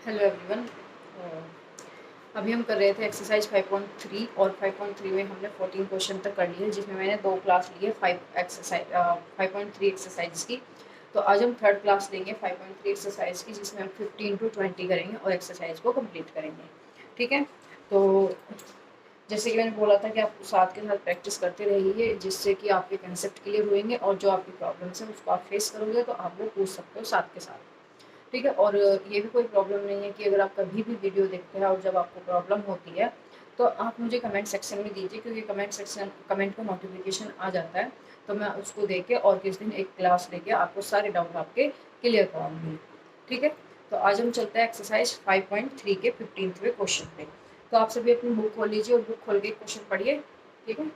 Hello everyone. अभी हम कर रहे थे एक्सरसाइज 5.3 और 5.3 में हमने 14 क्वेश्चन तक कर लिए, जिसमें मैंने 2 क्लास ली है 5.3 एक्सरसाइज की। तो आज हम थर्ड क्लास लेंगे 5.3 एक्सरसाइज की, जिसमें हम 15 to 20 करेंगे और एक्सरसाइज को कंप्लीट करेंगे। ठीक है। तो जैसे कि मैंने बोला था कि आप साथ के साथ प्रैक्टिस करते रहिए, जिससे कि आपके कंसेप्ट क्लियर होंगे और जो आपकी प्रॉब्लम्स हैं उसको आप फेस करोगे तो आप वो पूछ सकते हो साथ के साथ। ठीक है। और ये भी कोई प्रॉब्लम नहीं है कि अगर आप कभी भी वीडियो देखते हैं और जब आपको प्रॉब्लम होती है तो आप मुझे कमेंट सेक्शन में दीजिए, क्योंकि कमेंट का नोटिफिकेशन आ जाता है, तो मैं उसको देख के और किस दिन एक क्लास लेके आपको सारे डाउट आपके क्लियर कराऊंगी। ठीक है। तो आज हम चलते हैं एक्सरसाइज 5.3 के 15वें क्वेश्चन पे। तो आप सभी अपनी बुक खोल लीजिए और बुक खोल के क्वेश्चन पढ़िए। ठीक है।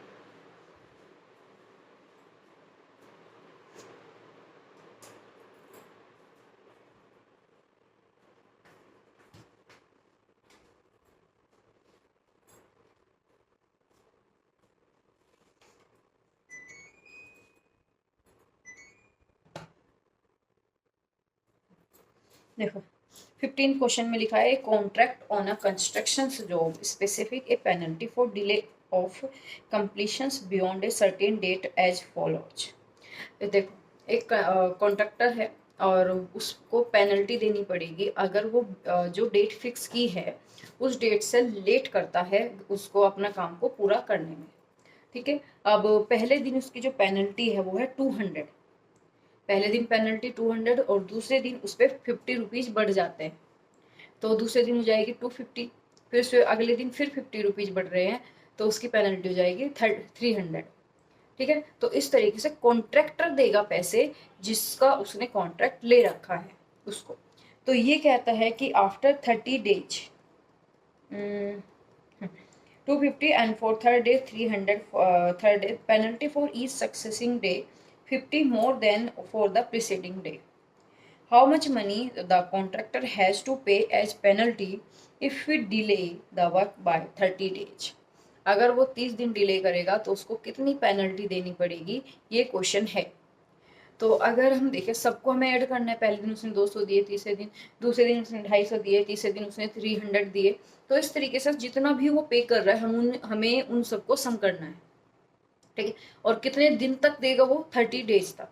देखो 15 क्वेश्चन में लिखा है, contract on a construction job specific a penalty for delay of completions beyond a certain date as follows. देखो एक कॉन्ट्रैक्टर है और उसको पेनल्टी देनी पड़ेगी अगर वो जो डेट फिक्स की है उस डेट से लेट करता है उसको अपना काम को पूरा करने में। ठीक है। अब पहले दिन उसकी जो पेनल्टी है वो है 200। पहले दिन पेनल्टी 200 और दूसरे दिन उस पर 50 रुपीज बढ़ जाते हैं, तो दूसरे दिन हो जाएगी 250। फिर उससे अगले दिन फिर 50 रुपीज बढ़ रहे हैं, तो उसकी पेनल्टी हो जाएगी 300। ठीक है। तो इस तरीके से कॉन्ट्रैक्टर देगा पैसे जिसका उसने कॉन्ट्रैक्ट ले रखा है उसको। तो ये कहता है कि after 30 days 250 and for third day 300, third day penalty for each succeeding day 50 more than for the preceding day. How much money the contractor has to pay as penalty if we delay the work by 30 days? अगर वो 30 दिन delay करेगा तो उसको कितनी penalty देनी पड़ेगी, ये क्वेश्चन है। तो अगर हम देखें सबको हमें ऐड करना है, पहले दिन उसने 200 दिए, तीसरे दिन दूसरे दिन उसने 250 दिए, तीसरे दिन उसने 300 दिए। तो इस तरीके से जितना भी वो पे कर रहा है हमें उन सबको सम करना है। ठीक है। और कितने दिन तक देगा वो, 30 डेज तक।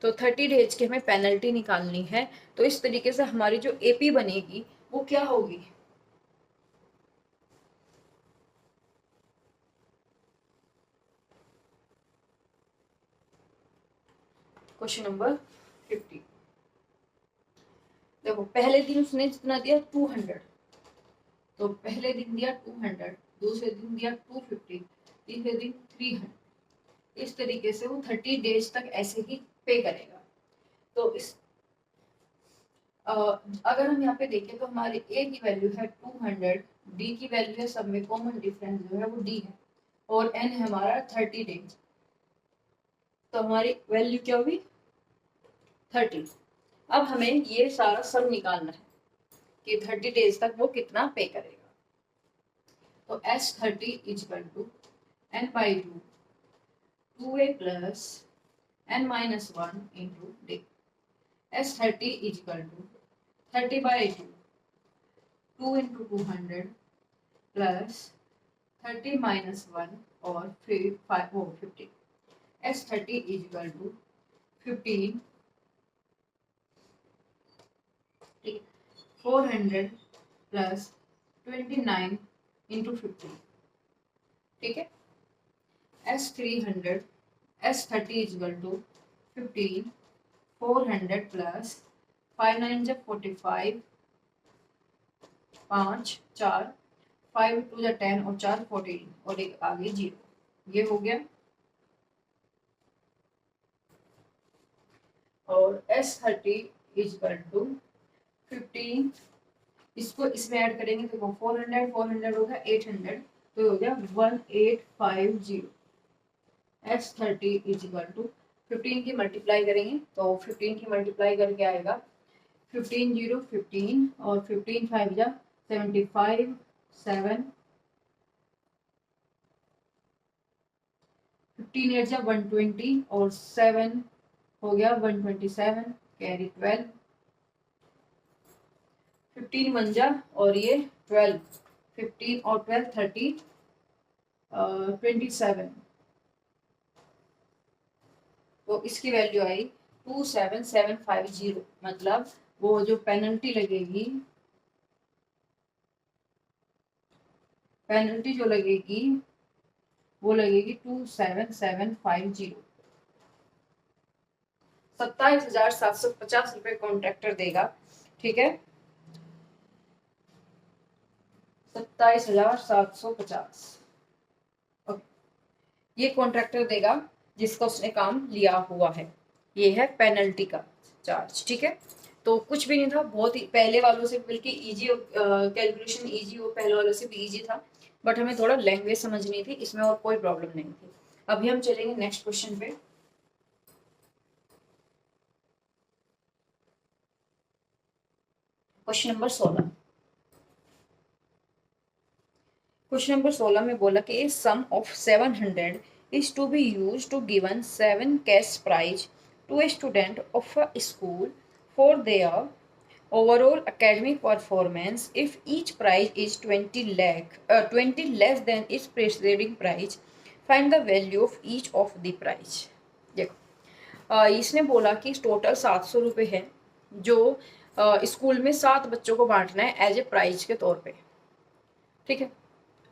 तो 30 डेज की हमें पेनल्टी निकालनी है। तो इस तरीके से हमारी जो एपी बनेगी वो क्या होगी, क्वेश्चन नंबर 50। देखो पहले दिन उसने जितना दिया 200, तो पहले दिन दिया 200, दूसरे दिन दिया 250, तीसरे दिन 300। इस तरीके से वो 30 डेज तक ऐसे ही पे करेगा। तो इस अगर हम यहाँ पे देखें तो हमारी ए की वैल्यू है 200, डी की वैल्यू है, सब में कॉमन डिफरेंस जो है वो डी है, और एन है हमारा 30 डेज। तो हमारी वैल्यू क्या हुई, 30। अब हमें ये सारा सम निकालना है कि 30 डेज तक वो कितना पे करेगा। तो S30 is equal to n by 2 2a plus n-1 into d. S30 is equal to 30/2 2 into 200 plus 30-1 और फिर 50। S30 इजकल टू 15, ठीक है, 400 प्लस 29 इंटू 50। ठीक है। S300 S30 is equal to 15, 400 plus 5 9 जब 45, 5 4, 5 2 जा 10 और 4 14 और एक आगे 0। ये हो गया। और S30 इजकल टू 15, इसको इसमें ऐड करेंगे तो 400 हो गया 800, तो हो गया 1850। S30 इजकल टू 15 की मल्टीप्लाई करेंगे तो 15 की मल्टीप्लाई करके आएगा 15 0 15 और 15 5 जा 75 7, 15 8 जा 120 और 7 हो गया 127, कैरी 12, 15 मंजा और ये 12, 15 और 12 30, 27। तो इसकी वैल्यू आई 27750। मतलब वो जो पेनल्टी लगेगी, पेनल्टी जो लगेगी वो लगेगी 27750। 27,750 रुपए कॉन्ट्रैक्टर देगा। ठीक है, 27,750 ये कॉन्ट्रैक्टर देगा जिसका उसने काम लिया हुआ है। ये है पेनल्टी का चार्ज। ठीक है, तो कुछ भी नहीं था, बहुत ही पहले वालों से बल्कि इजी, कैलकुलेशन इजी हो, पहले वालों से भी इजी था, बट हमें थोड़ा लैंग्वेज समझनी थी इसमें, और कोई प्रॉब्लम नहीं थी। अभी हम चलेंगे नेक्स्ट क्वेश्चन पे। Question number 16। क्वेश्चन नंबर 16 में बोला कि सम of 700 is to be used to given 7 cash prize to a student of a school for their overall academic performance. If each prize is 20 less than its preceding prize, find the value of each of the prize। देखो, इसने बोला कि total 700 रुपये है जो school में 7 बच्चों को बांटना है एज ए प्राइज के तौर पे। ठीक है,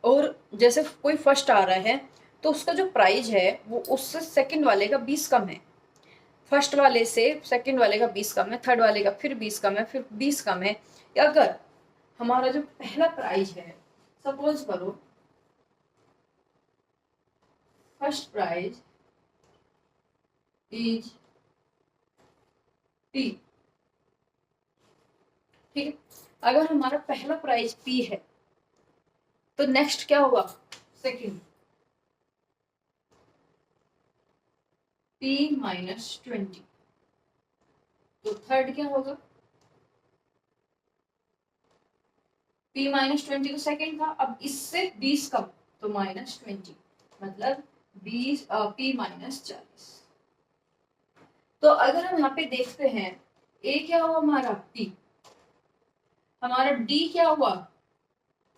और जैसे कोई फर्स्ट आ रहा है तो उसका जो प्राइज है वो उससे सेकंड वाले का 20 कम है, फर्स्ट वाले से सेकंड वाले का 20 कम है, थर्ड वाले का फिर 20 कम है, फिर 20 कम है। अगर हमारा जो पहला प्राइज है, सपोज करो फर्स्ट प्राइज इज पी। ठीक है, अगर हमारा पहला प्राइज पी है तो नेक्स्ट क्या होगा, सेकंड p माइनस 20। तो थर्ड क्या होगा, p माइनस 20 तो सेकेंड था, अब इससे 20 कम तो माइनस 20, मतलब 20 p माइनस 40। तो अगर हम यहाँ पे देखते हैं a क्या हुआ हमारा p, हमारा d क्या हुआ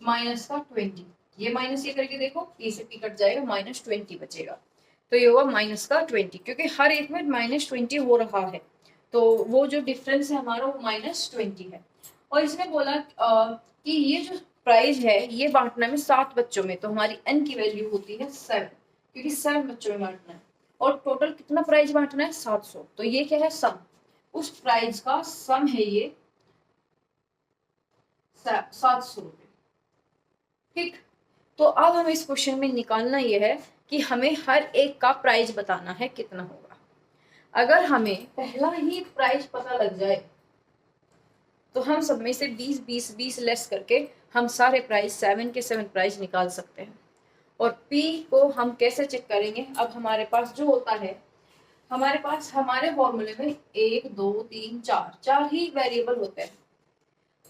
माइनस का 20, ये माइनस ये करके देखो, ए से p कट जाएगा, माइनस 20 बचेगा। तो ये हुआ माइनस का 20, क्योंकि हर एक में माइनस 20 हो रहा है, तो वो जो डिफरेंस है हमारा वो माइनस 20 है। और इसने बोला कि ये जो प्राइज है ये बांटना है 7 बच्चों में, तो हमारी n की वैल्यू होती है 7, क्योंकि 7 बच्चों में बांटना है। और टोटल कितना प्राइज बांटना है 700, तो ये क्या है सम, उस प्राइज का सम है ये 700 रुपये। ठीक, तो अब हमें इस क्वेश्चन में निकालना ये है कि हमें हर एक का प्राइस बताना है कितना होगा। अगर हमें पहला ही प्राइस पता लग जाए तो हम सब में से 20 20 20 लेस करके हम सारे प्राइस 7 के 7 प्राइस निकाल सकते हैं। और P को हम कैसे चेक करेंगे, अब हमारे पास जो होता है, हमारे पास हमारे फॉर्मूले में 1 2 3 4 ही वेरिएबल होते हैं,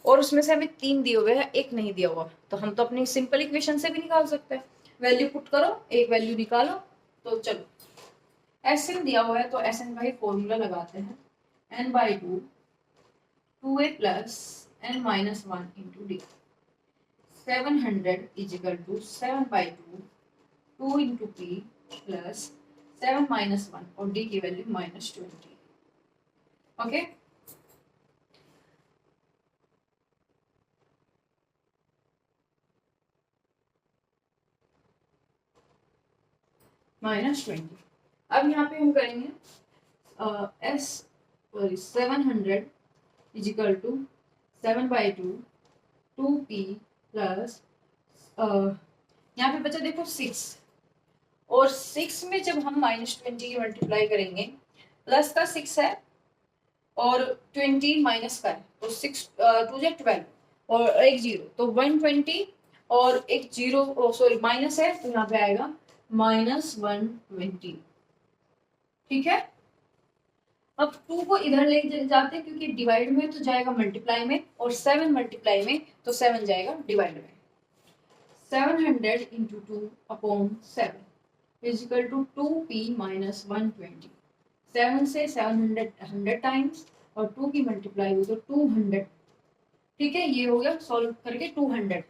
और उसमें से हमें 3 दिए हुए हैं, एक नहीं दिया हुआ, तो हम तो अपनी सिंपल इक्वेशन से भी निकाल सकते हैं। वैल्यू पुट करो, एक वैल्यू निकालो। तो चलो, एस एन दिया हुआ है तो एस एन का ही फॉर्मूला लगाते हैं, n by two 2a plus n minus 1 into d. 700 is equal to 7 by 2 into p plus 7 minus 1, और डी की वैल्यू माइनस 20। Okay, minus 20। अब यहाँ पे हम करेंगे s 700 is equal to 7 by 2 p plus यहाँ पे बचा देखो 6, और 6 में जब हम माइनस 20 की मल्टीप्लाई करेंगे, प्लस का 6 है और 20 माइनस का है, तो 6 2 जा 12 और एक जीरो, तो 120, और एक जीरो सॉरी माइनस है तो यहाँ पे आएगा माइनस 120। ठीक है, अब 2 को इधर ले जाते हैं क्योंकि डिवाइड में तो जाएगा मल्टीप्लाई में, और 7 मल्टीप्लाई में तो 7 जाएगा डिवाइड में। 700 into 2 upon 7 is equal to 2p minus 120। 7 से 700 100 टाइम्स, और 2 की मल्टीप्लाई हुई तो 200 ठीक है, ये हो गया सॉल्व करके 200।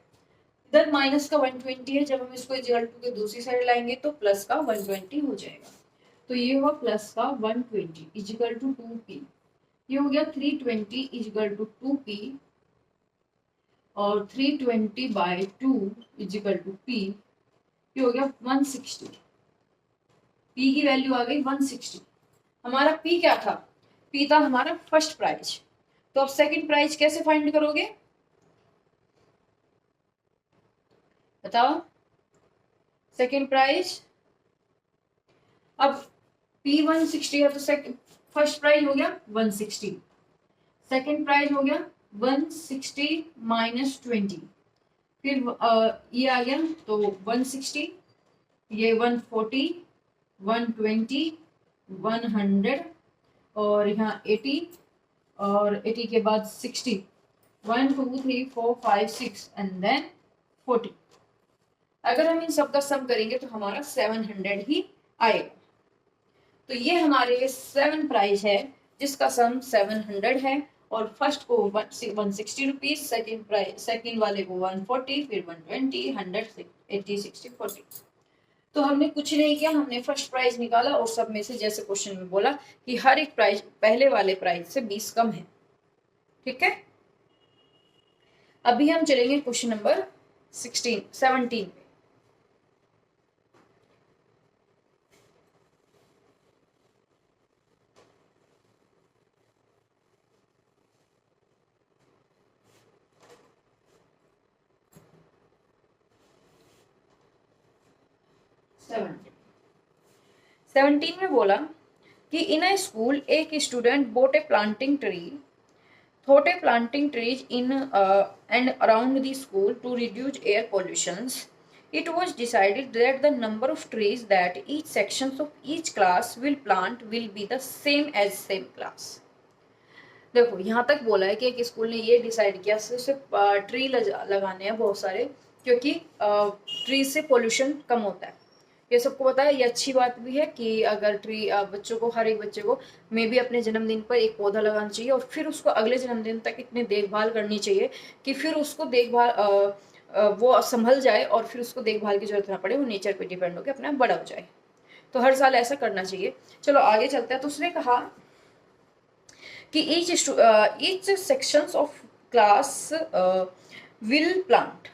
इधर माइनस का 120 है, जब हम इसको इक्वल टू के दूसरी साइड लाएंगे तो प्लस का 120 हो जाएगा। तो ये हुआ प्लस का 120 इजिकल टू 2p। ये हो गया 320 इजिकल टू 2p, और 320 बाई 2 इजिकल टू p, ये हो गया 160। p की वैल्यू आ गई 160। हमारा p क्या था? p था हमारा फर्स्ट प्राइज। तो अब सेकंड प्राइज कैसे फाइंड करोगे बताओ? सेकंड प्राइज, अब p 160 है तो सेकंड फर्स्ट प्राइज हो गया 160, सेकंड प्राइज हो गया 160 माइनस 20, फिर ये आ गया तो 160, ये 140, 120, 100, और यहाँ 80, और 80 के बाद 60, 1 2 3 4 5 6 एंड देन 40। अगर हम इन सब का सम करेंगे तो हमारा 700 ही आएगा। तो ये हमारे 7 प्राइस है जिसका सम 700 है, और फर्स्ट को 160 रुपीज, सेकेंड प्राइस सेकेंड वाले को 140, फिर 120, 100, 80, 60, 40। तो हमने कुछ नहीं किया, हमने फर्स्ट प्राइस निकाला और सब में से जैसे क्वेश्चन में बोला कि हर एक प्राइस पहले वाले प्राइस से 20 कम है। ठीक है, अभी हम चलेंगे क्वेश्चन नंबर 17 पे। सेवनटीन में बोला कि इन अ स्कूल एक student boat A planting tree thought a planting trees in and around the school to reduce air pollutions. It was decided that the number of trees that each sections of each class will plant will be the same as same class. देखो यहाँ तक बोला है कि एक school ने ये decide किया सिर्फ ट्री लगाने हैं बहुत सारे, क्योंकि ट्री से पोल्यूशन कम होता है। ये सबको पता है, ये अच्छी बात भी है कि अगर ट्री बच्चों को, हर एक बच्चे को मे भी अपने जन्मदिन पर एक पौधा लगाना चाहिए, और फिर उसको अगले जन्मदिन तक इतनी देखभाल करनी चाहिए कि फिर उसको देखभाल वो संभल जाए, और फिर उसको देखभाल की जरूरत ना पड़े, वो नेचर पे डिपेंड होकर अपना बड़ा हो जाए। तो हर साल ऐसा करना चाहिए। चलो आगे चलते हैं। तो उसने कहा कि each sections of class will plant,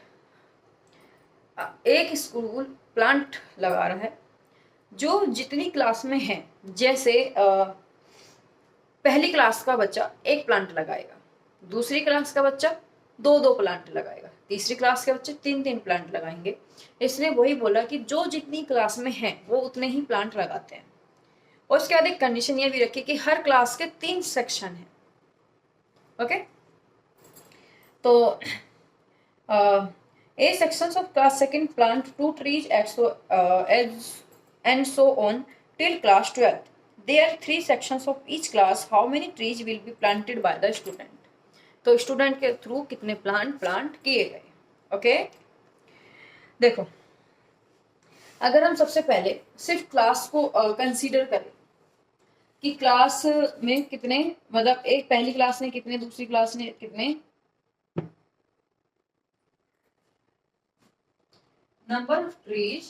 एक स्कूल प्लांट लगा रहा है जो जितनी क्लास में है। जैसे पहली क्लास का बच्चा एक प्लांट लगाएगा, दूसरी क्लास का बच्चा दो दो प्लांट लगाएगा, तीसरी क्लास के बच्चे तीन तीन प्लांट लगाएंगे। इसने वही बोला कि जो जितनी क्लास में है वो उतने ही प्लांट लगाते हैं। और उसके बाद एक कंडीशन ये भी रखी कि हर क्लास के 3 सेक्शन है। ओके, तो A sections of class second plant 2 trees and so on till class 12th. There are 3 sections of each class. How many trees will be planted by the student? तो student के through कितने plant किए गए। Okay, देखो अगर हम सबसे पहले सिर्फ क्लास को कंसीडर करें कि क्लास में कितने, मतलब एक पहली क्लास ने कितने, दूसरी क्लास ने कितने, number of trees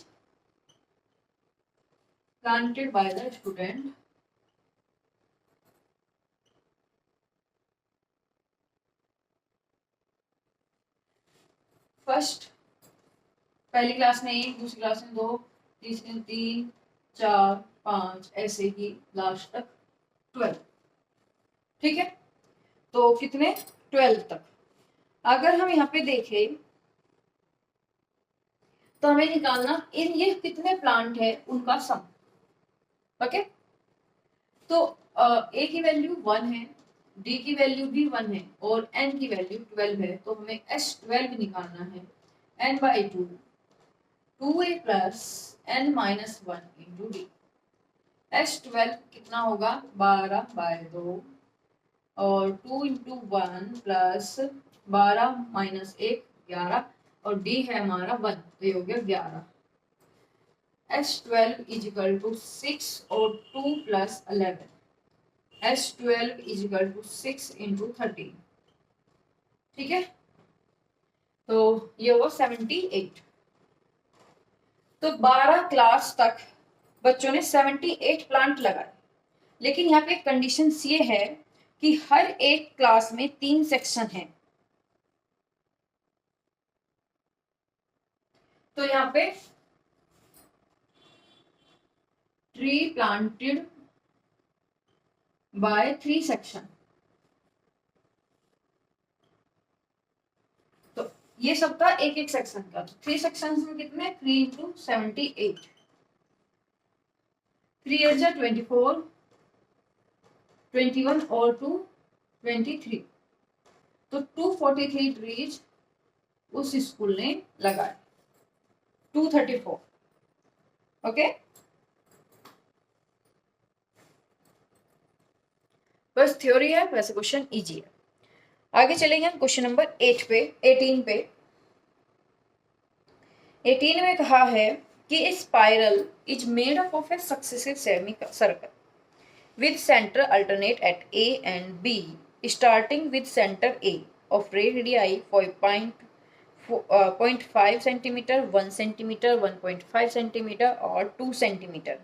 planted by the student first, पहली क्लास में 1, दूसरी क्लास में 2, तीसरी में 3, 4, 5, ऐसे ही लास्ट तक 12। ठीक है, तो कितने 12 तक। अगर हम यहाँ पे देखें तो हमें निकालना इन ये कितने प्लांट है उनका सम। ओके, तो ए की वैल्यू 1 है, डी की वैल्यू भी 1 है, और एन की वैल्यू 12 है। तो हमें S12 निकालना है, n by 2, 2a plus n minus 1 into D. S12 कितना होगा 12 बाई 2, और 2 इंटू 1 प्लस 12 माइनस 1 11, और डी है हमारा 1, तो ये हो गया 11। S12 इज इक्वल टू 6 और 2 plus 11। S12 is equal to 6 into 13। ठीक है, तो ये हुआ 78। तो 12 क्लास तक बच्चों ने 78 प्लांट लगाए, लेकिन यहाँ पे कंडीशन ये है कि हर एक क्लास में 3 सेक्शन है। तो यहाँ पे ट्री प्लांटेड बाय 3 सेक्शन, तो ये सब था एक एक सेक्शन का। तो 3 सेक्शन में कितने, 3 इंटू 78, 3 इज 24, 21 और 2 23, तो 243 ट्रीज उस स्कूल ने लगाए, 234। ओके, बस थ्योरी है, वैसे क्वेश्चन इजी है। आगे चलेंगे हम क्वेश्चन नंबर 8 पे, 18 पे। 18 में कहा है कि spiral is made up of A successive semi circle with center alternate at A and B, starting with center A of radii 0.5 centimeter, 1 centimeter, 1.5 centimeter और 2 centimeter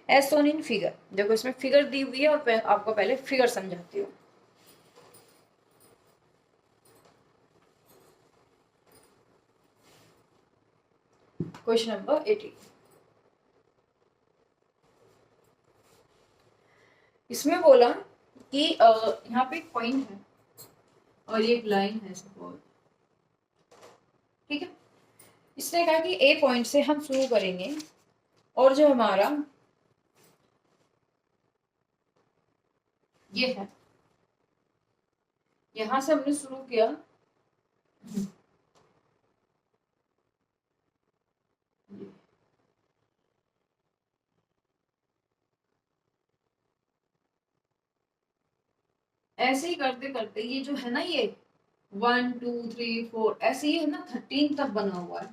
as shown in figure। देखो इसमें figure दी हुई है और आपको पहले figure समझाती हूँ। क्वेश्चन नंबर 18, इसमें बोला कि यहाँ पे एक पॉइंट है और ये एक लाइन है सपोज, ठीक है। इसने कहा कि ए पॉइंट से हम शुरू करेंगे और जो हमारा ये है, यहां से हमने शुरू किया, ऐसे ही करते करते ये जो है ना, ये 1 2 3 4 ऐसे ही है ना, 13 तक बना हुआ है,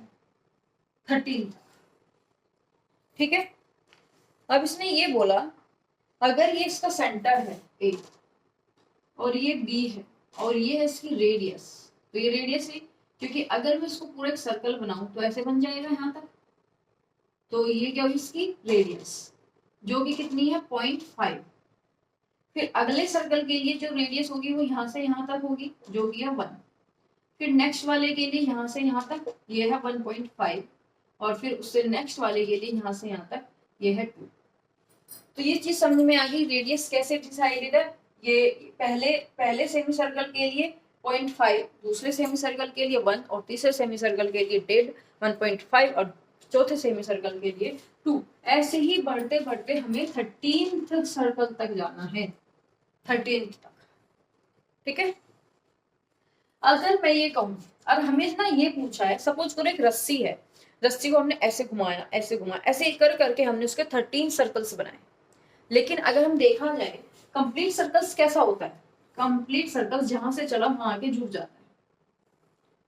13 तक, ठीक है। अब इसने ये बोला अगर ये इसका सेंटर है ए और ये बी है और ये है इसकी रेडियस, तो ये रेडियस है, क्योंकि अगर मैं इसको पूरा एक सर्कल बनाऊं तो ऐसे बन जाएगा यहाँ तक, तो ये क्या होगी इसकी रेडियस, जो कि कितनी है 0.5। फिर अगले सर्कल के लिए जो रेडियस होगी वो यहाँ से यहाँ तक होगी, जो कि है 1। फिर नेक्स्ट वाले के लिए यहाँ से यहाँ तक ये है 1.5, और फिर उससे नेक्स्ट वाले के लिए यहाँ से यहाँ तक ये है 2। तो ये चीज समझ में आ गई, रेडियस कैसे डिसाइडेड है। ये पहले सेमी सर्कल के लिए 0.5, दूसरे सेमी सर्कल के लिए 1 और तीसरे सेमी सर्कल के लिए 1.5 और चौथे सेमी सर्कल के लिए 2। ऐसे ही बढ़ते बढ़ते हमें 13th सर्कल तक जाना है, 13th तक, ठीक है। अगर मैं ये कहूँ और हमें ना ये पूछा है, सपोज करो एक रस्सी है, रस्सी को हमने ऐसे घुमाया ऐसे घुमाया, ऐसे कर करके हमने उसके 13 सर्कल्स बनाए। लेकिन अगर हम देखा जाए कंप्लीट सर्कल्स कैसा होता है, कंप्लीट सर्कल्स जहां से चला वहां आके जुड़ जाता है,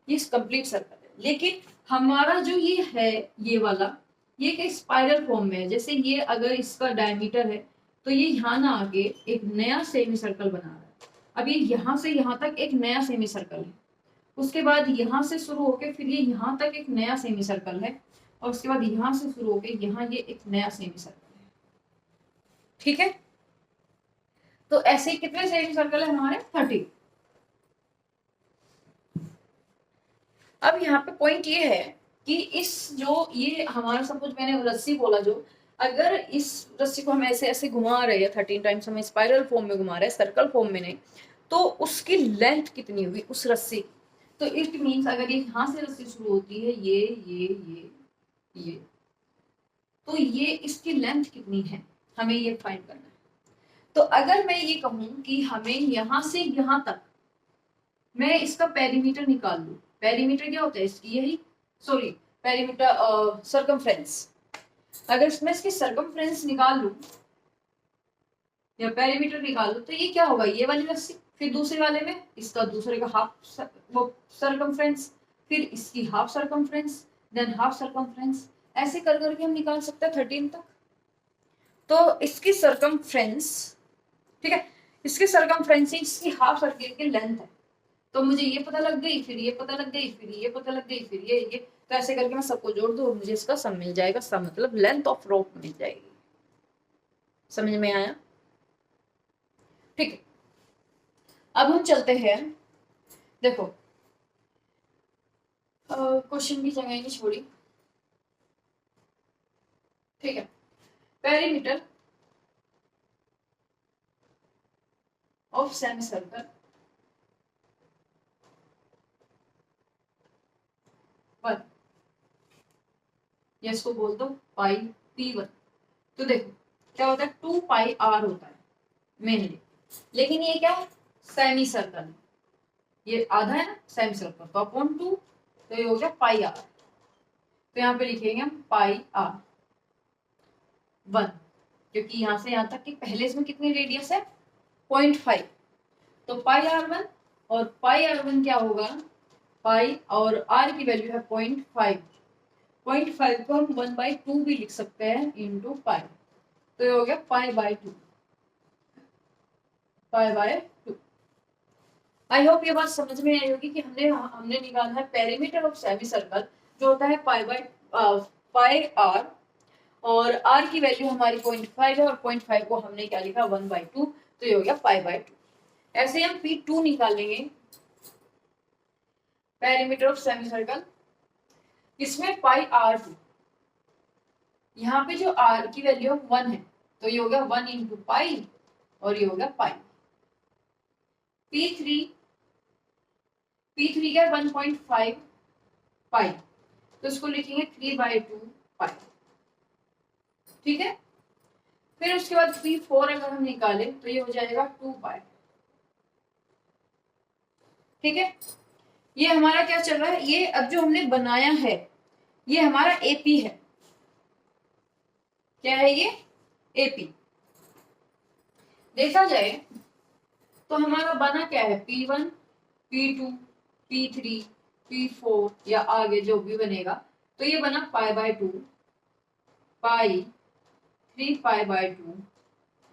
ये कंप्लीट सर्कल है। लेकिन हमारा जो ये है ये वाला, ये एक स्पाइरल फॉर्म में है, जैसे ये अगर इसका डायमीटर है तो ये यहाँ ना आके एक नया सेमी सर्कल बना रहा है। अब ये यहाँ से यहाँ तक एक नया सेमी सर्कल है, उसके बाद यहाँ से शुरू होके फिर ये यहाँ तक एक नया सेमी सर्कल है, और उसके बाद यहाँ से शुरू होके यहाँ ये एक नया सेमी सर्कल है, ठीक है। तो ऐसे कितने सेमी सर्कल है हमारे, 30। अब यहाँ पे पॉइंट ये है कि इस जो ये हमारा सपोज मैंने रस्सी बोला, जो अगर इस रस्सी को हम ऐसे ऐसे घुमा रहे हैं 13 टाइम्स, हमें स्पाइरल फॉर्म में घुमा रहे हैं, सर्कल फॉर्म में नहीं, तो उसकी लेंथ कितनी हुई उस रस्सी। तो इट मीन्स अगर ये यहाँ से रस्सी शुरू होती है ये, तो ये इसकी लेंथ कितनी है हमें ये फाइंड करना है। तो अगर मैं ये कहूं कि हमें यहां से यहां तक मैं इसका पेरीमीटर निकाल लूं, पेरीमीटर क्या होता है इसकी, यही सॉरी पेरीमीटर सर्कमफ्रेंस, अगर इसमें इसकी सर्कमफ्रेंस निकाल लूं या पेरीमीटर निकाल लूं, तो ये क्या होगा, ये वाली रस्सी, फिर दूसरे वाले में इसका दूसरे का हाफ वो सर्कमफ्रेंस, फिर इसकी half circumference, than half circumference, ऐसे कर करके हम निकाल सकते हैं 13 तक। तो इसकी सर्कमफ्रेंस, ठीक है, इसके सर्कमफ्रेंस इसकी हाफ सर्किल की लेंथ है, तो मुझे ये पता लग गई, फिर ये पता लग गई, फिर ये पता लग गई, फिर ये, तो ऐसे करके मैं सबको जोड़ दूँ और मुझे इसका सम मिल जाएगा। सम मतलब लेंथ ऑफ रोप मिल जाएगी। समझ में आया? ठीक है, अब हम चलते हैं, देखो क्वेश्चन की जगह नहीं छोड़ी। ठीक है, perimeter of semi circle one, या इसको बोल दो पाई P1। तो देखो क्या होता है, 2 पाई R होता है मेनली, लेकिन ये क्या है, सेमी सर्कल, ये आधा है ना सेमी सर्कल, तो अपॉन 2, तो ये हो गया पाई R। तो यहाँ पे लिखेंगे हम पाई R1, क्योंकि यहाँ से यहाँ तक कि पहले इसमें कितनी रेडियस है, 0.5, तो पाई R1, और पाई R1 क्या होगा, पाई और R की वैल्यू है 0.5, 0.5 को हम 1/2 भी लिख सकते हैं इंटू पाई, तो ये हो गया पाई/2, पाई/2। आई होप ये बात समझ में आई होगी कि हमने निकाला है पेरीमीटर ऑफ सेमी सर्कल, जो होता है पाई R, और R की वैल्यू हमारी 0.5 है, और 0.5 को हमने क्या लिखा, 1/2, तो ये हो गया पाई/2। ऐसे हम P2 निकालेंगे, पेरीमीटर ऑफ सेमी सर्कल, इसमें पाई R2, यहाँ पे जो R की वैल्यू 1 है, तो ये हो गया 1 इंटू पाई, और ये हो गया पाई। P3 क्या है, 1.5 पाई, तो इसको लिखेंगे 3/2 पाई। ठीक है, फिर उसके बाद P4 अगर हम निकाले तो ये हो जाएगा 2 पाई। ठीक है, ये हमारा क्या चल रहा है, ये अब जो हमने बनाया है ये हमारा AP है। क्या है ये, AP। देखा जाए तो हमारा बना क्या है, P1, P2, P3, P4 या आगे जो भी बनेगा, तो ये बना पाई/2, पाई, 3 पाई/2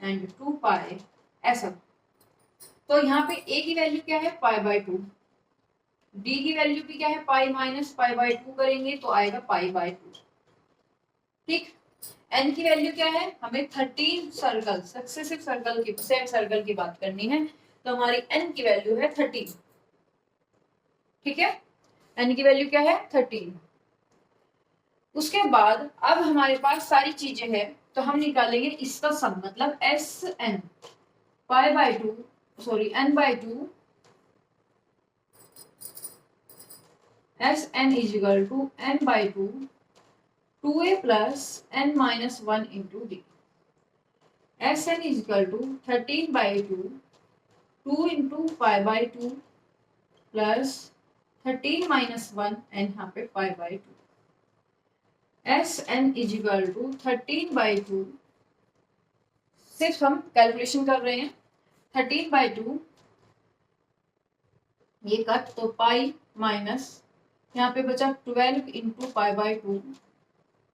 एंड 2 पाई, ऐसा। तो यहाँ पे A की वैल्यू क्या है, पाई/2, D की वैल्यू भी क्या है, पाई माइनस पाई/2 करेंगे तो आएगा पाई/2। ठीक, N की वैल्यू क्या है, हमें 13 सर्कल, सक्सेसिव सर्कल की, सेम सर्कल की बात करनी है, तो हमारी N की वैल्यू है 13। ठीक है, N की वैल्यु क्या है, 13। उसके बाद अब हमारे पास सारी चीजें हैं, तो हम निकालेंगे इसका सम, मतलब SN पाई/2, sorry N/2, SN is equal to N/2 2A plus N-1 into D। SN is equal to 13/2 2 into पाई/2 प्लस 13-1 एंड यहाँ पे पाई/2। SN इज इक्वल टू 13/2, सिर्फ हम कैलकुलेशन कर रहे हैं, 13/2 ये कट, तो पाई माइनस यहाँ पे बचा 12 इंटू पाई/2,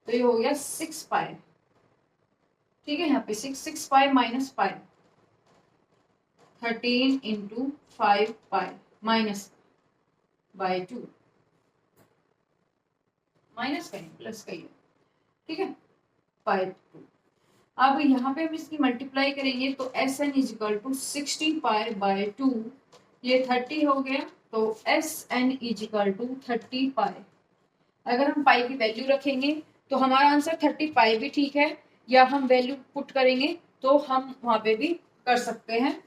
तो ये हो गया 6 पाई। ठीक है, यहाँ पे 6 pi minus pi, 13 into 5 pi minus by 2, minus का प्लस का ही है। ठीक है, पाई/2। अब यहाँ पे हम इसकी मल्टीप्लाई करेंगे तो SN इज इक्वल टू 60 पाई/2, ये 30 हो गया, तो SN इज इक्वल टू 30 पाई। अगर हम पाई की वैल्यू रखेंगे तो हमारा आंसर 30 पाई भी ठीक है, या हम वैल्यू पुट करेंगे तो हम वहां पे भी कर सकते हैं।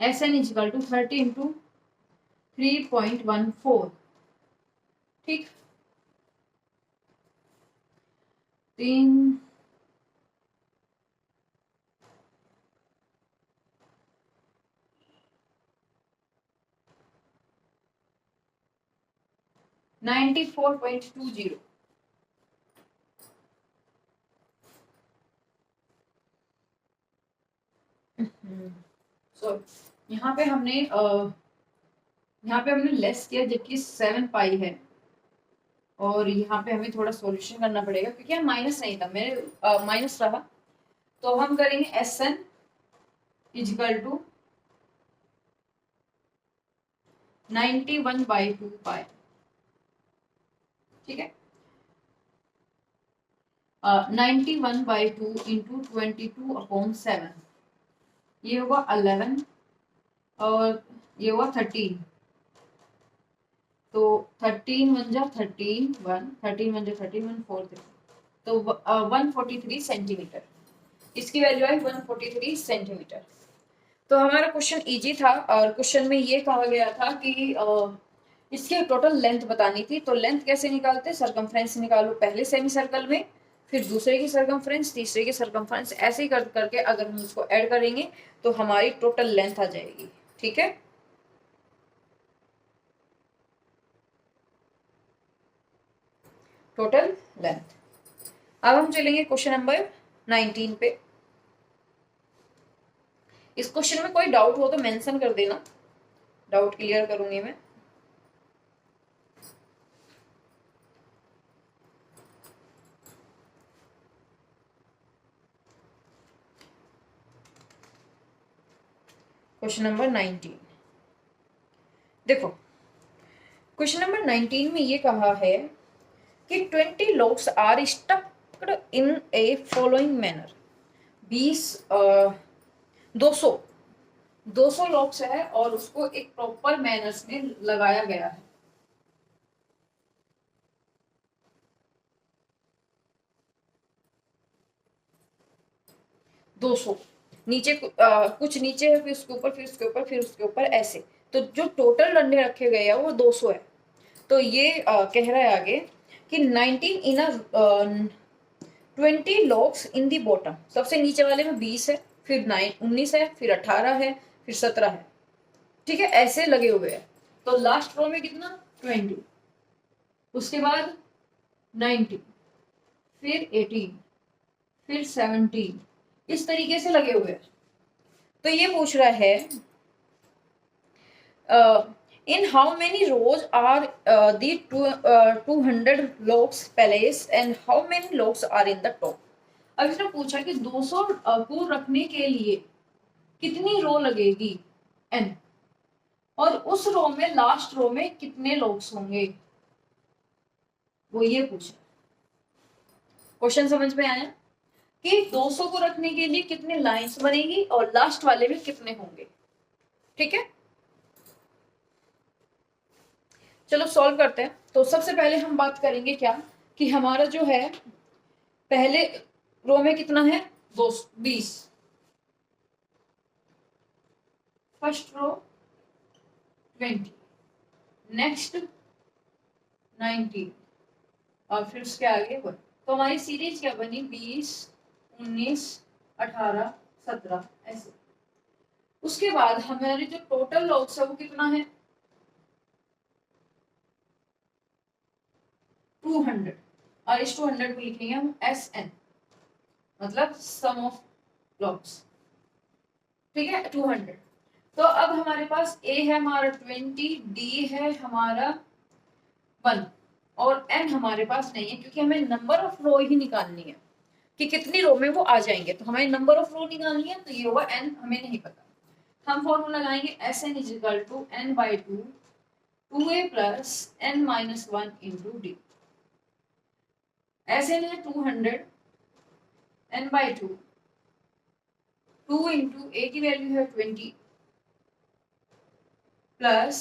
SN is equal to 30 into 3.14। ठीक, 3 94.20। सो यहाँ पे हमने लेस किया, जबकि 7 पाई है, और यहाँ पे हमें थोड़ा सॉल्यूशन करना पड़ेगा क्योंकि यहाँ माइनस नहीं था, मेरे माइनस रहा, तो हम करेंगे SN इजिकल टू 91/2 पाई, ठीक है। 91/2 इंटू 22/7, ये होगा 11 और ये हुआ 13, तो 13 वन जा 13 1, 13 वन जा 13 1 4 3, तो 143 सेंटीमीटर, इसकी वैल्यू आई 143 सेंटीमीटर। तो हमारा क्वेश्चन इजी था और क्वेश्चन में ये कहा गया था कि इसकी टोटल लेंथ बतानी थी। तो लेंथ कैसे निकालते, सरकमफ्रेंस निकालो पहले सेमी सर्कल में, फिर दूसरे की सरकमफ्रेंस, तीसरे की सरकमफ्रेंस, ऐसे ही करके अगर हम उसको ऐड करेंगे तो हमारी टोटल लेंथ आ जाएगी, ठीक है। Total length. अब हम चलेंगे क्वेश्चन नंबर 19 पे। इस क्वेश्चन में कोई डाउट हो तो मेंशन कर देना, डाउट क्लियर करूंगी मैं। क्वेश्चन नंबर 19 देखो, क्वेश्चन नंबर 19 में ये कहा है कि 20 logs are stucked in a following manner. 200 logs है और उसको एक प्रॉपर मैनर्स में लगाया गया है। दो सौ नीचे कुछ नीचे है, फिर उसके ऊपर, फिर उसके ऊपर, फिर उसके ऊपर, ऐसे। तो जो टोटल डंडे रखे गए हैं वो 200 है। तो ये कह रहा है आगे कि 19 इन 20 लॉक्स इन दी बॉटम, सबसे नीचे वाले में 20 है, फिर 19 है, फिर 18 है, फिर 17 है, ठीक है, ऐसे लगे हुए हैं। तो लास्ट रो में कितना 20, उसके बाद 19, फिर 18, फिर 17, इस तरीके से लगे हुए हैं। तो ये पूछ रहा है in how many rows are the 200 logs placed and how many logs are in the top। अब इसने पूछा कि 200 को रखने के लिए कितनी रो लगेगी n, और उस रो में लास्ट रो में कितने लॉग्स होंगे, वो ये पूछा। क्वेश्चन समझ में आया कि 200 को रखने के लिए कितने लाइंस बनेगी और लास्ट वाले में कितने होंगे, ठीक है। चलो सॉल्व करते हैं। तो सबसे पहले हम बात करेंगे क्या कि हमारा जो है पहले रो में कितना है 20, फर्स्ट रो 20, नेक्स्ट 19 और फिर उसके आगे 1। तो हमारी सीरीज क्या बनी 20, 19, 18, 17 ऐसे। उसके बाद हमारे जो टोटल लॉग्स है वो कितना है 200, और इस 200 को लिखेंगे हम SN, मतलब सम ऑफ लॉग्स, ठीक है 200। तो अब हमारे पास A है हमारा 20, D है हमारा 1 और N हमारे पास नहीं है, क्योंकि हमें नंबर ऑफ रो ही निकालनी है कि कितनी रो में वो आ जाएंगे। तो हमें नंबर ऑफ रो निकालनी है, तो ये होगा N, हमें नहीं पता। हम फॉर्मूला लगाएंगे SN is equal to N/2 2A plus N-1 into D। SN है 200, N/2 2 इंटू A की वैल्यू है 20 प्लस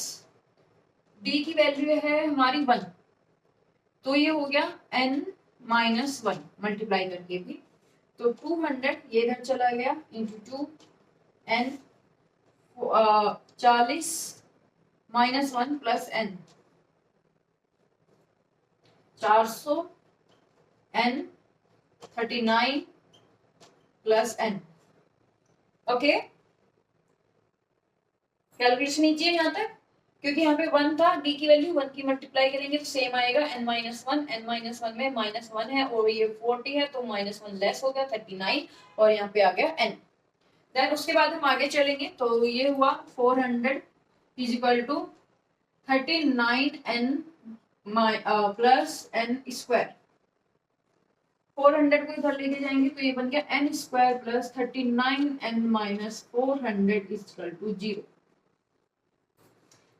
D की वैल्यू है हमारी 1, तो ये हो गया N-1 मल्टीप्लाई करके भी। तो 200 ये इधर चला गया into 2, N 40 -1 plus N 400, N 39 plus N। Okay, calculation नीचे है यहाँ तक, क्योंकि यहाँ पे 1 था, D की वैल्यू 1 की मल्टीप्लाई करेंगे तो सेम आएगा N-1, N-1 में -1 है और ये 40 है, तो -1 लेस हो गया 39 और यहाँ पे आ गया N। देन उसके बाद हम आगे चलेंगे, तो ये हुआ 400 is equal to 39N plus N square. 400 को इधर लेके जाएंगे तो ये बन गया N square plus 39N minus 400 is equal to 0।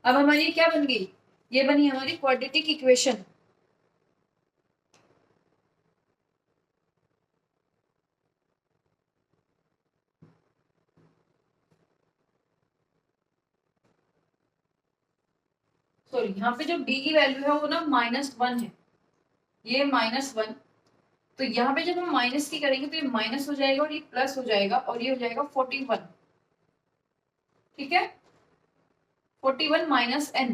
अब हमारी ये क्या बन गई, ये बनी हमारी क्वाड्रेटिक इक्वेशन। सॉरी, यहाँ पे जो डी की वैल्यू है वो ना -1 है, ये -1। तो यहाँ पे जब हम माइनस की करेंगे तो ये माइनस हो जाएगा और ये प्लस हो जाएगा और ये हो जाएगा 41। ठीक है, 41 माइनस n,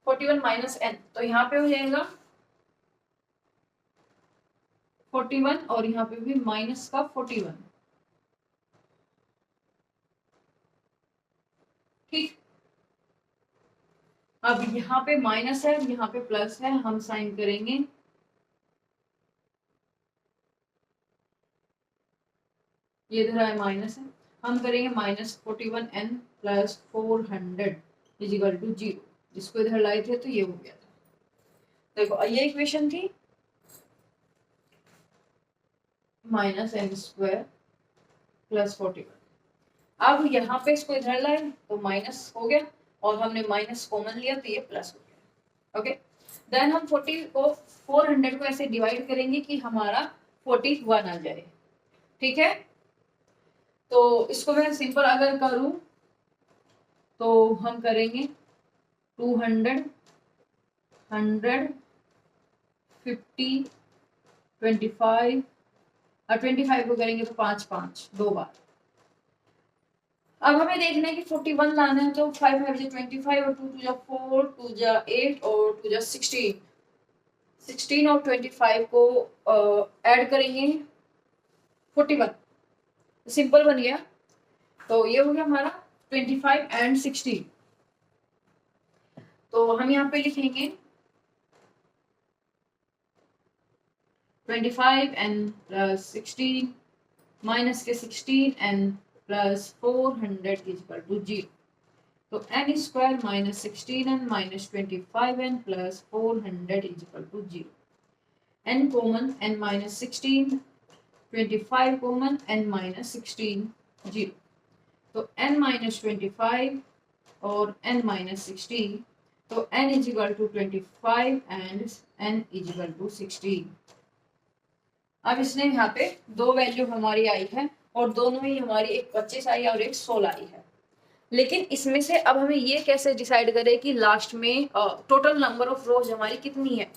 41 माइनस n, तो यहाँ पे हो जाएगा 41 और यहाँ पे भी माइनस का 41। ठीक, अब यहाँ पे माइनस है, यहाँ पे प्लस है, हम साइन करेंगे ये इधर है माइनस है, हम करेंगे -41n प्लस 400 इजिकल टू 0। जिसको इधर लाए थे तो ये हो गया था। देखो ये इक्वेशन थी -n² प्लस 41। अब यहाँ पे इसको इधर लाए तो माइनस हो गया और हमने माइनस कॉमन लिया तो ये प्लस हो गया। ओके, देन हम 400 को ऐसे डिवाइड करेंगे कि हमारा 41 आ जाए। ठीक है, तो इसको मैं सिंपल अगर करूं तो हम करेंगे 200 100 50 25 और 25 को करेंगे तो 5 5 दो बार। अब हमें देखना है कि 41 लाना है, तो 5 5 जा 25 और 2 2 जा 4 2 जा 8 और 2 जा 16। 16 और 25 को ऐड करेंगे 41, सिंपल बन गया। तो ये हो गया हमारा 25 एंड 16। तो हम यहाँ पे लिखेंगे 25 एंड प्लस 16 माइनस के 16 एंड प्लस 400 इक्वल टू 0। तो n square minus 16n minus 25n plus 400 equal to 0। n common, n minus 16, 25 common, n minus 16 0। तो n माइनस 25 और n माइनस 16, तो n is equal to 25 and n is equal to 16। अब इसने यहाँ पे दो value हमारी आई है और दोनों ही हमारी, एक 25 आई और एक 16 आई है। लेकिन इसमें से अब हमें ये कैसे डिसाइड करें कि लास्ट में टोटल नंबर ऑफ रोज हमारी कितनी है।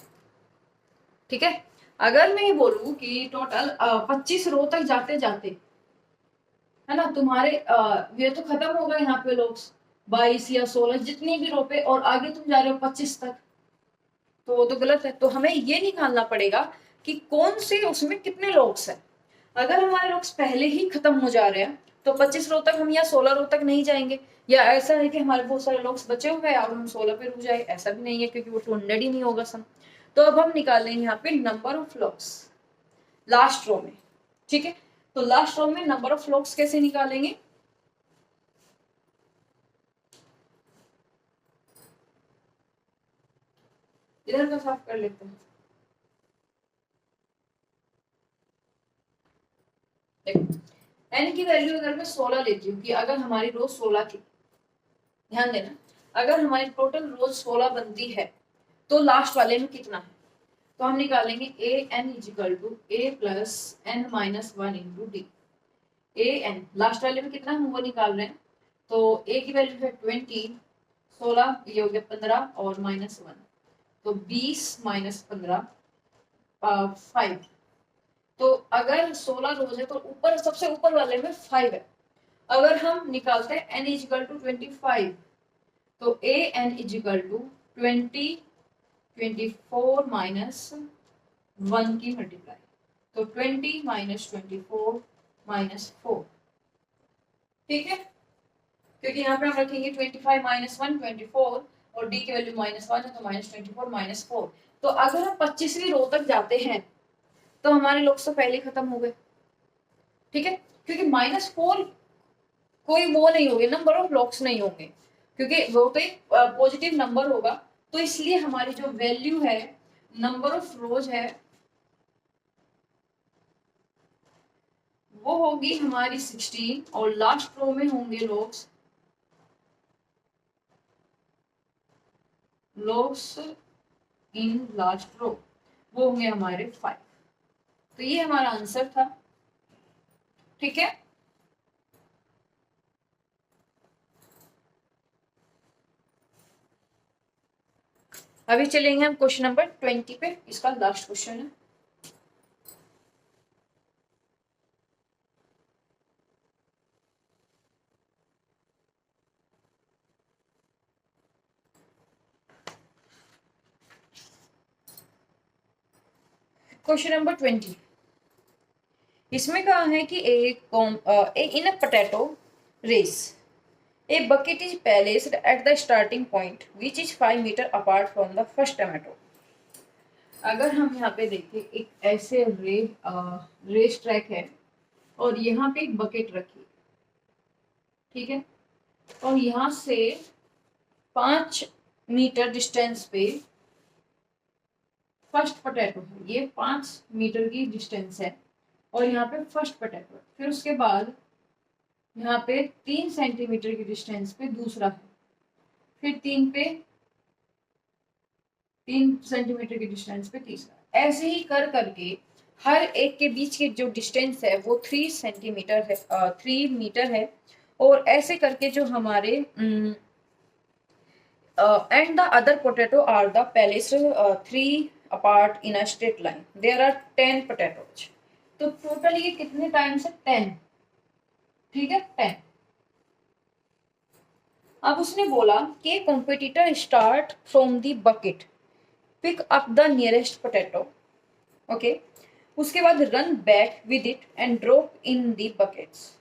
ठीक है, अगर मैं ये बोलूं कि टोटल 25 रो तक जाते जाते, है ना, तुम्हारे ये तो खत्म होगा यहाँ पे लोग 22 या 16 जितनी भी रो पे, और आगे तुम जा रहे हो 25 तक, तो वो तो गलत है। तो हमें ये निकालना पड़ेगा कि कौन से उसमें कितने लॉक्स हैं। अगर हमारे लॉक्स पहले ही खत्म हो जा रहे हैं तो 25 रो तक हम या 16 रो तक नहीं जाएंगे, या ऐसा है कि हमारे बहुत सारे लॉक्स बचे हुए हैं और हम 16 पे रुक जाए, ऐसा भी नहीं है क्योंकि वो 200 ही नहीं होगा सम। तो अब हम निकालेंगे यहाँ पे number of logs last row में। ठीक है, तो लास्ट रो में नंबर ऑफ लॉक्स कैसे निकालेंगे, इधर का साफ कर लेते हैं। एन की वैल्यू अगर मैं 16 लेती हूँ कि अगर हमारी रोज 16 थी, ध्यान देना, अगर हमारी टोटल रोज 16 बनती है तो लास्ट वाले में कितना है, तो हम निकालेंगे a n equal to a plus n minus 1 into d. A n last वाले में कितना हम वो निकाल रहे हैं, तो ए की वैल्यू है 20, 16 ये हो गया 15 और -1, तो 20 माइनस 15 5। तो अगर 16 रोज है तो ऊपर सबसे ऊपर वाले में 5 है। अगर हम निकालते हैं n इजिकल टू 25, तो ए एन इजिकल टू 20 24 माइनस 1 की मल्टीप्लाई, तो 20 माइनस 24 माइनस 4। ठीक है, क्योंकि यहाँ पे हम रखेंगे 25 माइनस 1 24 और डी की वैल्यू -1 है तो -24 माइनस 4। तो अगर हम 25वीं रो तक जाते हैं तो हमारे लोग तो पहले खत्म हो गए। ठीक है, क्योंकि -4 कोई वो नहीं होंगे, नंबर ऑफ ब्लॉक्स नहीं होंगे, क्योंकि वो तो एक पॉजिटिव नंबर होगा, तो इसलिए हमारी जो वैल्यू है नंबर ऑफ रोज है वो होगी हमारी 16 और लास्ट रो में होंगे लॉग्स इन लास्ट रो, वो होंगे हमारे 5। तो ये हमारा आंसर था। ठीक है, अभी चलेंगे हम क्वेश्चन नंबर 20 पे, इसका लास्ट क्वेश्चन है। क्वेश्चन नंबर 20, इसमें कहा है कि in a potato race a bucket is placed at the starting point which is 5 metres apart from the first tomato. अगर हम यहाँ पे देखें, एक ऐसे रेस ट्रैक है और यहाँ पे एक बकेट रखी, ठीक है, और यहाँ से 5 मीटर डिस्टेंस पे फर्स्ट पोटैटो है। ये 5 मीटर की डिस्टेंस है और यहाँ पे फर्स्ट पोटैटो है। फिर उसके बाद यहाँ पे 3 सेंटीमीटर की डिस्टेंस पे दूसरा है, फिर 3 सेंटीमीटर की डिस्टेंस पे तीसरा। ऐसे ही कर करके हर एक के बीच की जो डिस्टेंस है वो 3 सेंटीमीटर है, 3 मीटर है। और ऐसे करके जो हमारे and the other potato are the placed 3 apart in a straight line. There are 10 potatoes. तो टोटल ये कितने टाइम्स है? 10। ठीक है, 10। अब उसने बोला कि competitor start from the bucket, pick up the nearest potato, okay, उसके बाद run back with it and drop in the buckets.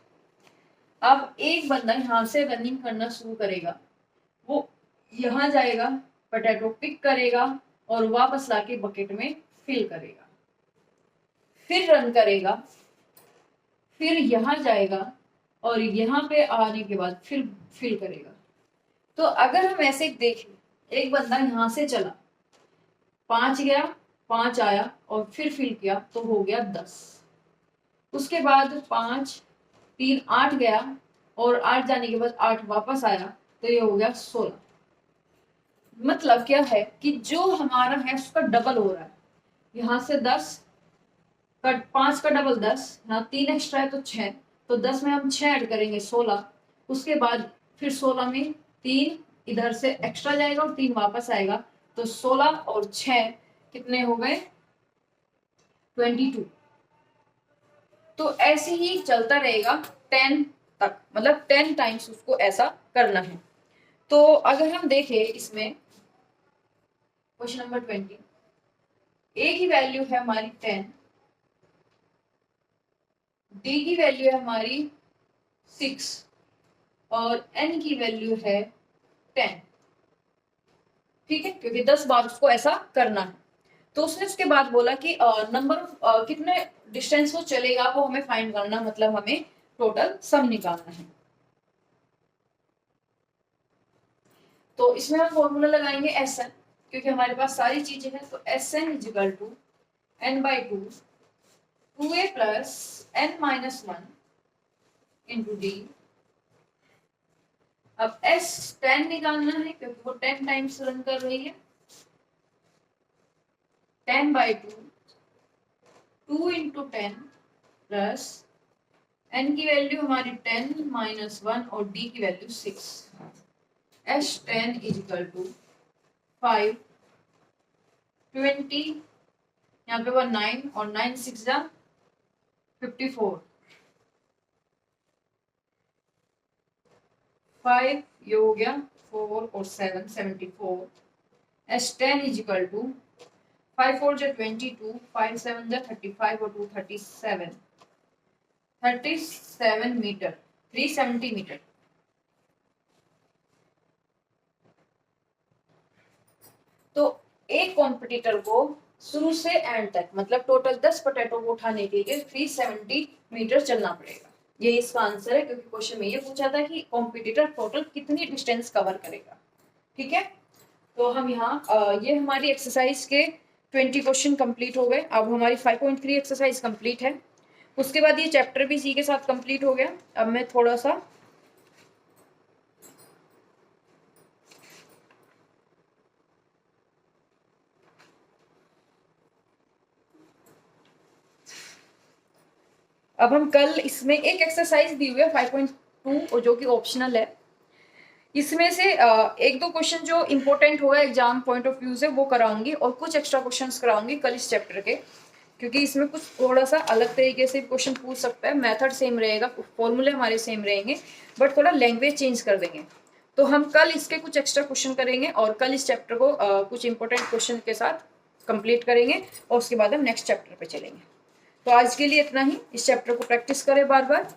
अब एक बंदा यहाँ से रनिंग करना शुरू करेगा, वो यहाँ जाएगा, पोटैटो पिक करेगा और वापस लाके बकेट में फिल करेगा, फिर रन करेगा, फिर यहाँ जाएगा और यहाँ पे आने के बाद फिर फिल करेगा। तो अगर हम ऐसे देखें, एक बंदा यहाँ से चला, 5 गया, 5 आया और फिर फिल किया तो हो गया 10। उसके बाद 5 3 8 गया और 8 जाने के बाद 8 वापस आया तो ये हो गया 16। मतलब क्या है कि जो हमारा है उसका डबल हो रहा है। यहाँ से 10 का 5 का डबल 10, यहाँ 3 एक्स्ट्रा है तो 6, तो 10 में हम 6 ऐड करेंगे 16। उसके बाद फिर 16 में 3 इधर से एक्स्ट्रा जाएगा और 3 वापस आएगा, तो 16 और 6 कितने हो गए? 22। तो ऐसे ही चलता रहेगा 10 तक, मतलब 10 टाइम्स उसको ऐसा करना है। तो अगर हम देखें इसमें क्वेश्चन नंबर 20, ए की वैल्यू है हमारी 10, डी की वैल्यू है हमारी 6 और एन की वैल्यू है 10। ठीक है, क्योंकि 10 बार उसको ऐसा करना है। तो उसने उसके बाद बोला कि नंबर कितने डिस्टेंस वो चलेगा वो हमें फाइंड करना, मतलब हमें टोटल सम निकालना है। तो इसमें हम फॉर्मूला लगाएंगे एस एन, क्योंकि हमारे पास सारी चीजें हैं। तो s n is equal to n by 2 a plus n minus 1 into d. अब एस 10 निकालना है क्योंकि वो 10 टाइम्स रन कर रही है। 10 बाई 2 इंटू 10 प्लस एन की वैल्यू हमारी 10 माइनस 1 और डी की value 6। S 10 is equal to 5 20, यहाँ पे 9 और 9 6 जा 54, 5 ये हो गया 4 और 7 74। एस 10 इज इक्वल टू 5 4 जा 22, 5 7 जा 35 और 2 37, 37 मीटर, 370 मीटर। तो एक कॉम्पिटिटर को शुरू से एंड तक, मतलब टोटल 10 पोटैटो को उठाने के लिए 370 मीटर चलना पड़ेगा। ये इसका आंसर है, क्योंकि क्वेश्चन में ये पूछा था कि कॉम्पिटिटर टोटल कितनी डिस्टेंस कवर करेगा। ठीक है, तो हम यहाँ ये हमारी एक्सरसाइज के 20 क्वेश्चन कंप्लीट हो गए। अब हमारी 5.3 एक्सरसाइज कंप्लीट है। उसके बाद ये चैप्टर भी इसी के साथ कंप्लीट हो गया। अब मैं थोड़ा सा अब हम कल इसमें एक एक्सरसाइज दी हुई है 5.2 और जो कि ऑप्शनल है। इसमें से एक दो क्वेश्चन जो इंपॉर्टेंट होगा एग्जाम पॉइंट ऑफ व्यू से वो कराऊंगी और कुछ एक्स्ट्रा क्वेश्चंस कराऊंगी कल इस चैप्टर के, क्योंकि इसमें कुछ थोड़ा सा अलग तरीके से क्वेश्चन पूछ सकता है। मेथड सेम रहेगा, फॉर्मूले हमारे सेम रहेंगे, बट थोड़ा लैंग्वेज चेंज कर देंगे। तो हम कल इसके कुछ एक्स्ट्रा क्वेश्चन करेंगे और कल इस चैप्टर को कुछ इंपॉर्टेंट क्वेश्चन के साथ कंप्लीट करेंगे और उसके बाद हम नेक्स्ट चैप्टर पे चलेंगे। तो आज के लिए इतना ही। इस चैप्टर को प्रैक्टिस करें बार बार।